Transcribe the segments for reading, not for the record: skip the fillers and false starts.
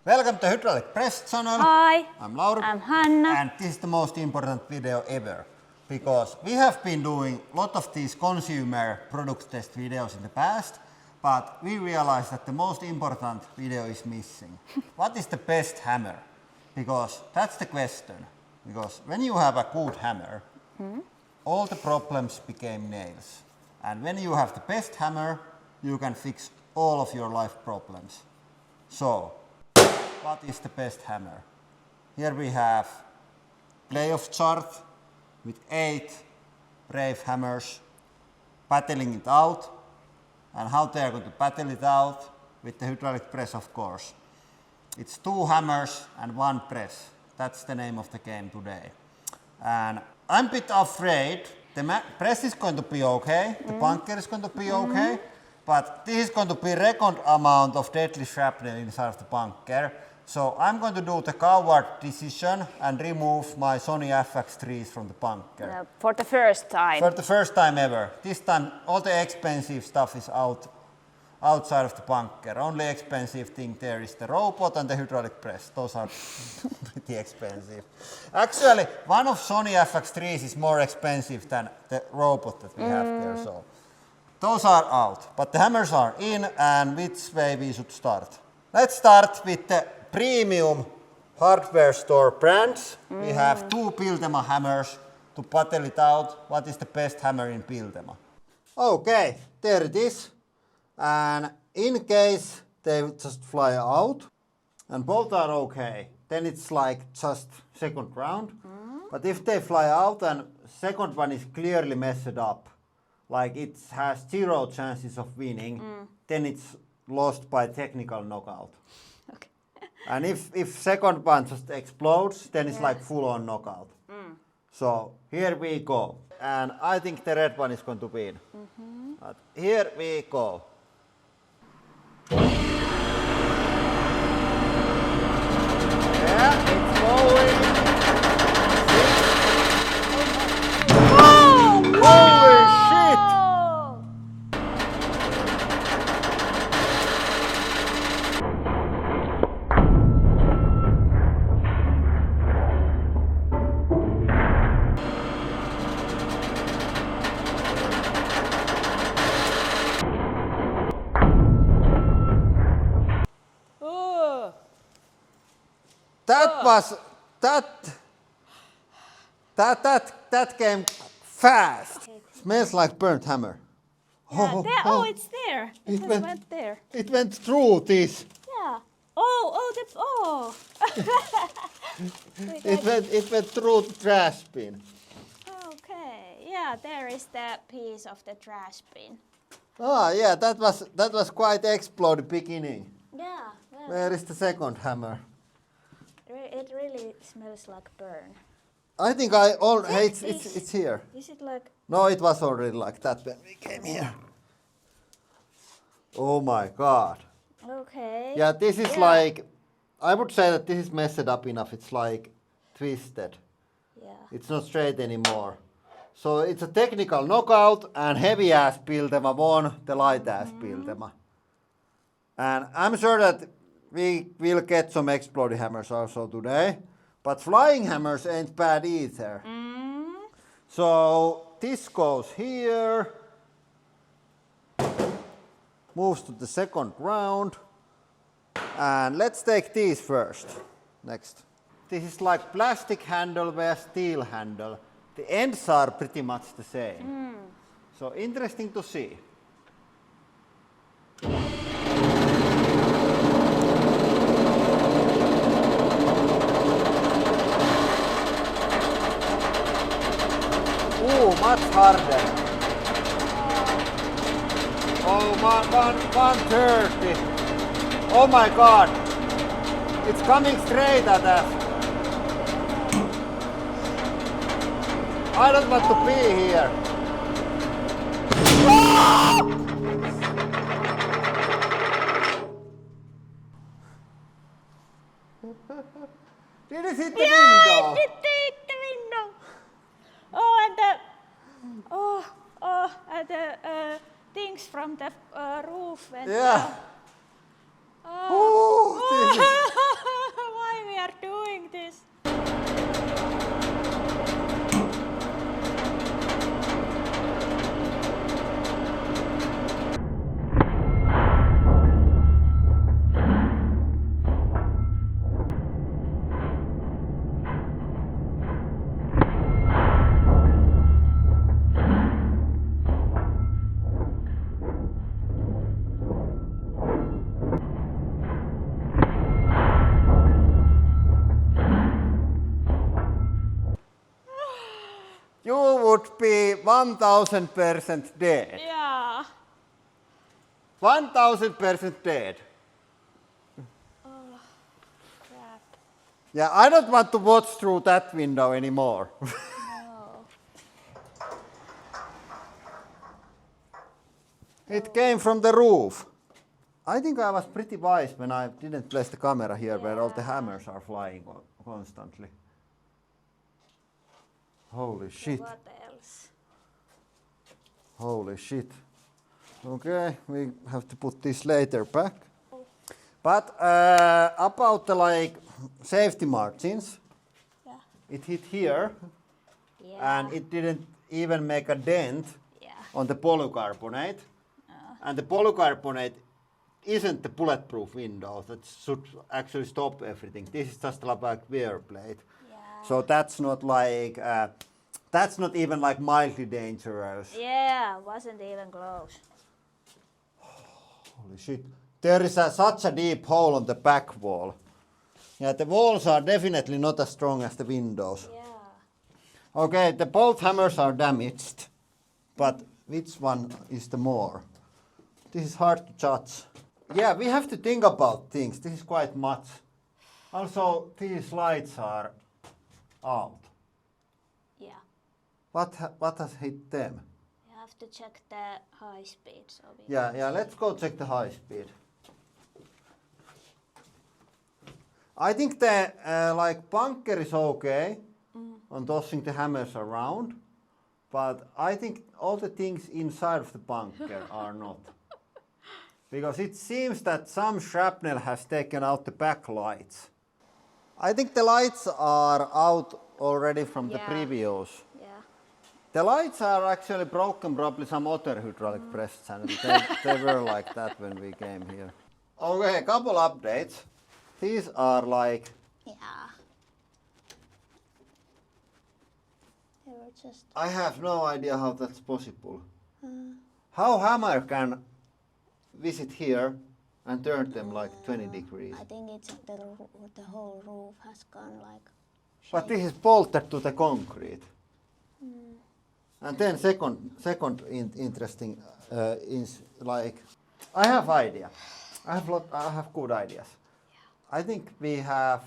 Welcome to Hydraulic Press channel. Hi. I'm Lauri. I'm Hanna. And this is the most important video ever. Because we have been doing a lot of these consumer product test videos in the past, but we realized that the most important video is missing. What is the best hammer? Because that's the question. Because when you have a good hammer, all the problems became nails. And when you have the best hammer, you can fix all of your life problems. So, what is the best hammer? Here we have playoff chart with 8 brave hammers battling it out, and how they are going to battle it out with the hydraulic press, of course. It's 2 hammers and 1 press. That's the name of the game today. And I'm a bit afraid the press is going to be okay, the bunker is going to be okay, but this is going to be record amount of deadly shrapnel inside of the bunker. So I'm going to do the coward decision and remove my Sony FX3s from the bunker. For the first time. For the first time ever. This time all the expensive stuff is outside of the bunker. Only expensive thing there is the robot and the hydraulic press. Those are pretty expensive. Actually, one of Sony FX3s is more expensive than the robot that we have there. So those are out, but the hammers are in, and which way we should start? Let's start with the premium hardware store brands. We have 2 Piltema hammers to battle it out. What is the best hammer in Piltema? Okay, there it is. And in case they just fly out, and both are okay, then it's like just second round. But if they fly out and second one is clearly messed up, like it has 0 chances of winning, then it's lost by technical knockout. Okay. And if second one just explodes, then it's like full-on knockout. So here we go. And I think the red one is going to win. But here we go. Yeah, it's going. Holy shit! That came fast. Smells like burnt hammer. Yeah, it's there. It went there. It went through this. Yeah. It went through the trash bin. Okay. Yeah, there is the piece of the trash bin. Ah, yeah, that was quite exploded beginning. Yeah. Where is the second hammer? It really smells like burn. I think it's here. Is it like? No, it was already like that when we came here. Oh my god. Okay. Yeah, this is like, I would say that this is messed up enough. It's like twisted. Yeah. It's not straight anymore. So it's a technical knockout, and heavy ass Piltema won the light ass Piltema. And I'm sure that we will get some exploding hammers also today. But flying hammers ain't bad either. So this goes here. Moves to the second round. And let's take these first. Next. This is like plastic handle via steel handle. The ends are pretty much the same. So interesting to see. Ooh, much harder. Oh, 130. Oh my god. It's coming straight at us. I don't want to be here. Did it hit the window? It did hit the window. Oh, and the things from the roof. And, Yeah. oh. are doing this. You would be 1000% dead. Yeah. 1000% dead. Oh, crap. Yeah, I don't want to watch through that window anymore. No. It came from the roof. I think I was pretty wise when I didn't place the camera here where all the hammers are flying constantly. Holy shit. What else? Holy shit. Okay, we have to put this later back. But about the like safety margins, Yeah. it hit here Yeah. and it didn't even make a dent Yeah. on the polycarbonate. And the polycarbonate isn't the bulletproof window that should actually stop everything. This is just like a wear plate. Yeah. So that's not like that's not even like mildly dangerous. Yeah, wasn't even close. Holy shit. There is such a deep hole on the back wall. Yeah, the walls are definitely not as strong as the windows. Yeah. Okay, the both hammers are damaged, but which one is the more? This is hard to judge. Yeah, we have to think about things. This is quite much. Also, these lights are out. Yeah. What has hit them? You have to check the high speed. So we Yeah, let's go check the high speed. I think the like bunker is okay on tossing the hammers around, but I think all the things inside of the bunker are not. Because it seems that some shrapnel has taken out the back lights. I think the lights are out already from the Yeah. previous. Yeah. The lights are actually broken, probably some other hydraulic press and they were like that when we came here. Okay, a couple updates. These are like, Yeah. They were just. I have no idea how that's possible. How hammer can visit here and turn them like 20 degrees? I think it's the whole roof has gone like. But this is bolted to the concrete. And then second interesting is like, I have idea. I have good ideas. I think we have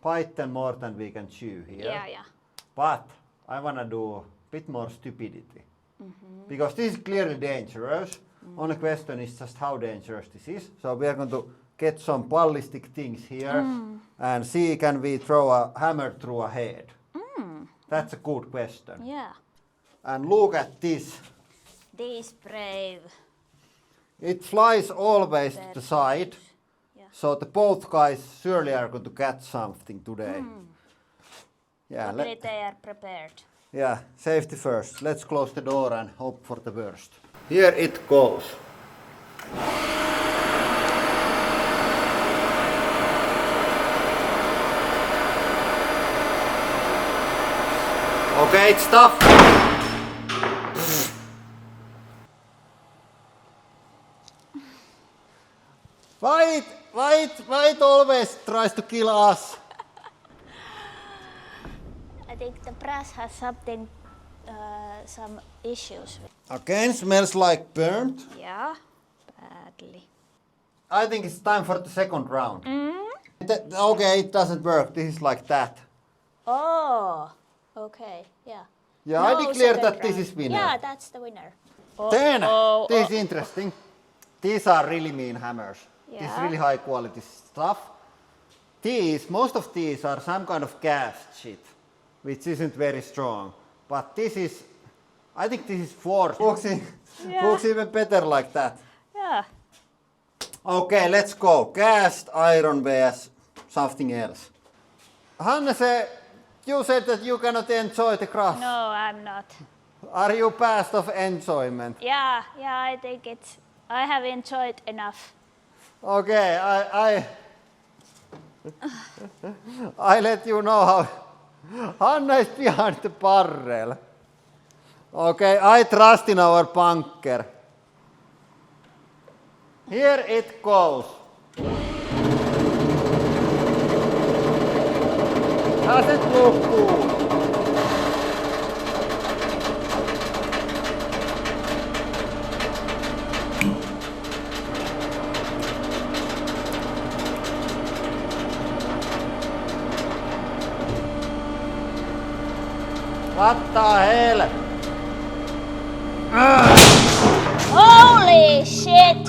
bitten more than we can chew here. Yeah, yeah. But I want to do a bit more stupidity. Because this is clearly dangerous. Only question is just how dangerous this is. So we are going to get some ballistic things here and see can we throw a hammer through a head. That's a good question. Yeah. And look at this. These brave. It flies always to the side. Yeah. So the both guys surely are going to catch something today. Yeah, Luckily they are prepared. yeah, safety first. Let's close the door and hope for the worst. Here it goes. Okay, it's tough. Why it always tries to kill us? I think the brass has something, some issues with. Again, smells like burnt. Yeah, badly. I think it's time for the second round. Okay, it doesn't work. This is like that. Oh, okay, yeah. Yeah, I declare second that this round. is winner. Yeah, that's the winner. Then, this is interesting. These are really mean hammers. This is Yeah. really high quality stuff. Most of these are some kind of cast shit, which isn't very strong. But this is, I think this is forged. Looks even better like that. Yeah. Okay, let's go. Cast iron vs something else. Hanne, you said that you cannot enjoy the grass. No, I'm not. Are you past of enjoyment? Yeah, I think I have enjoyed enough. Okay, I let you know how Hanna is behind the barrel. Okay, I trust in our bunker. Here it goes. Does it look good? What the hell? Holy shit!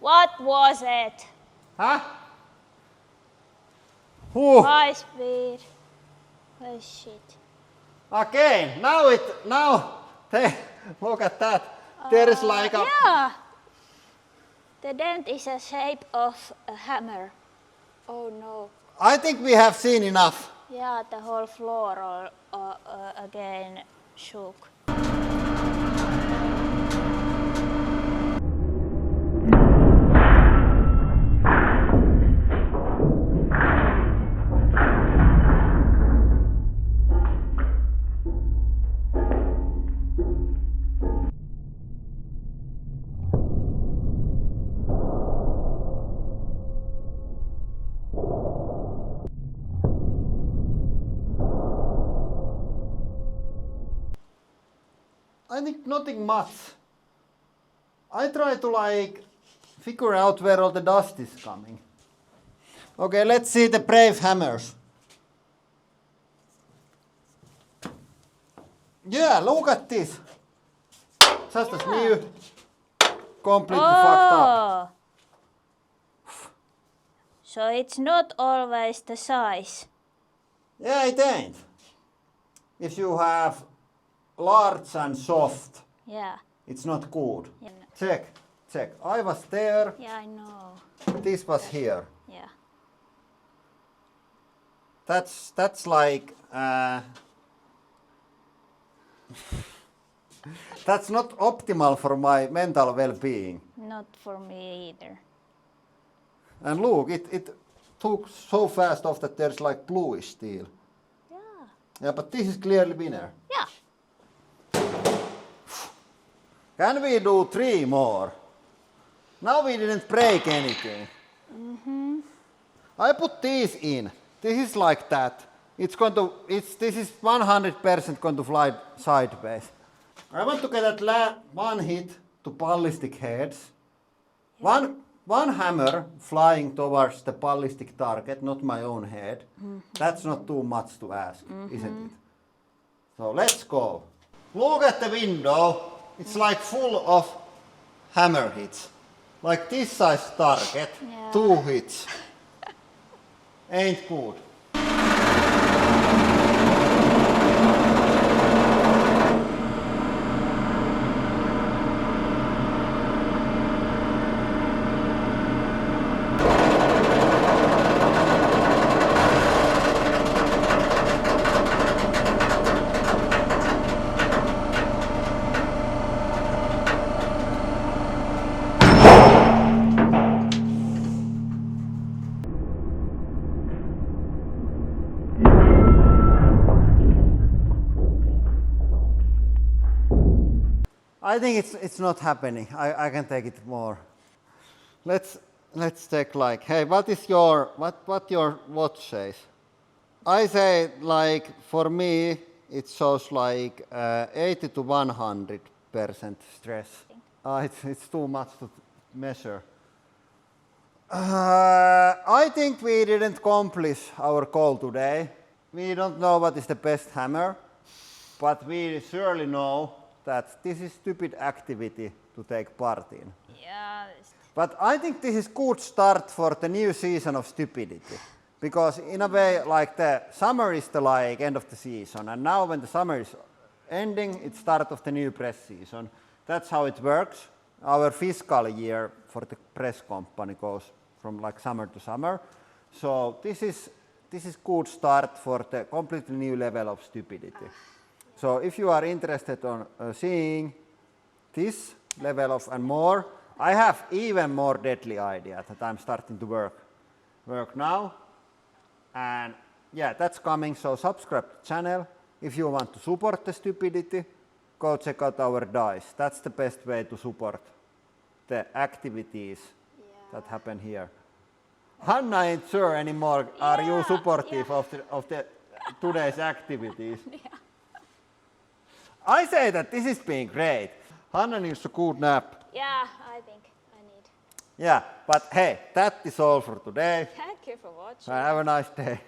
What was it? Huh? High speed. Oh shit. Again, look at that. There is like a... Yeah. The dent is a shape of a hammer. Oh no. I think we have seen enough. Yeah, the whole floor again shook. I think nothing much. I try to figure out where all the dust is coming. Okay, let's see the brave hammers. Yeah, look at this. Just as new. Completely fucked up. So it's not always the size. Yeah, it ain't. If you have large and soft, Yeah. it's not good. Yeah. Check. I was there. Yeah, I know. This was here. Yeah. That's like that's not optimal for my mental well-being. Not for me either. And look, it took so fast off that there's like bluish steel. Yeah. Yeah, but this is clearly winner. Yeah. Can we do 3 more? Now we didn't break anything. I put these in. This is like that. This is 100% going to fly sideways. I want to get that one hit to ballistic heads. Yeah. One hammer flying towards the ballistic target, not my own head. That's not too much to ask, isn't it? So let's go. Look at the window. It's like full of hammer hits. Like this size target, 2 hits. Ain't good. I think it's not happening. I can take it more. Let's take like, hey, what your watch says? I say like for me it shows like 80 to 100% stress. It's too much to measure. I think we didn't accomplish our goal today. We don't know what is the best hammer, but we surely know that this is stupid activity to take part in. Yeah. But I think this is good start for the new season of stupidity. Because in a way, like the summer is the like end of the season, and now when the summer is ending, it's start of the new press season. That's how it works. Our fiscal year for the press company goes from like summer to summer. So this is good start for the completely new level of stupidity. So if you are interested on seeing this level of and more, I have even more deadly idea that I'm starting to work now. And yeah, that's coming, so subscribe to the channel. If you want to support the stupidity, go check out our dice. That's the best way to support the activities that happen here. Hanna ain't sure anymore. Are you supportive of the today's activities? I say that this is being great. Hanna needs a good nap. Yeah, I think I need. Yeah, but hey, that is all for today. Thank you for watching. Have a nice day.